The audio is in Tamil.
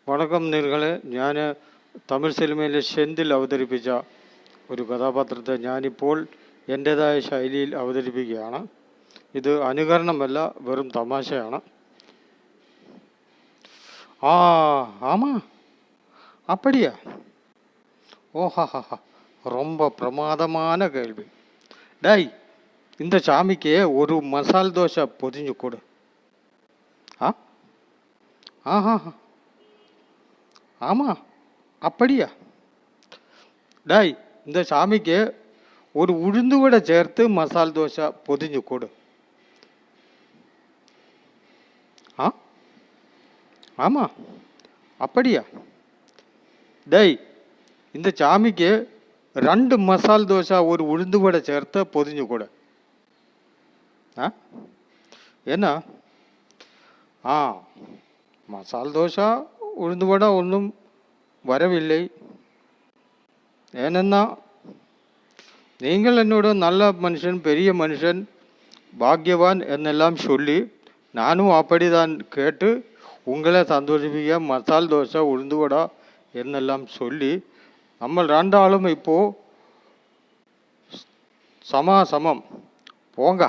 വണക്കം നേയர்களே, ഞാൻ തമിഴ് സിനിമയിലെ സെന്തിൽ അവതരിപ്പിച്ച ഒരു കഥാപാത്രത്തെ ഞാനിപ്പോൾ എൻ്റേതായ ശൈലിയിൽ അവതരിപ്പിക്കുകയാണ്. ഇത് അനുകരണമല്ല, വെറും തമാശയാണ്. ஆமா அப்படியா? ஓஹாஹா, ரொம்ப பிரமாதமான கேள்வி. டேய், இந்த சாமிக்கு ஒரு மசால் தோசை பொதிஞ்சு கொடு. ஆஹா, ஆமா அப்படியா? டேய், இந்த சாமிக்கு ஒரு உளுந்து வடை சேர்த்து மசால் தோசை பொதிஞ்சு கொடு. ஆமா அப்படியா? டேய், இந்த சாமிக்கு 2 மசால் தோசை ஒரு உளுந்து வடை சேர்த்து பொதிஞ்சு கொடு. என்ன? மசால் தோசை உளுந்து வடை ஒன்றும் வரவில்லை. ஏனென்னா நீங்கள் என்னோட நல்ல மனுஷன், பெரிய மனுஷன், பாக்யவான் என்னெல்லாம் சொல்லி நானும் அப்படிதான் கேட்டு உங்களை சந்தோஷிப்பிக்க மசால் தோசை உளுந்து வடை என்னெல்லாம் சொல்லி நம்ம 2 ஆளும் இப்போது சமம். போங்க.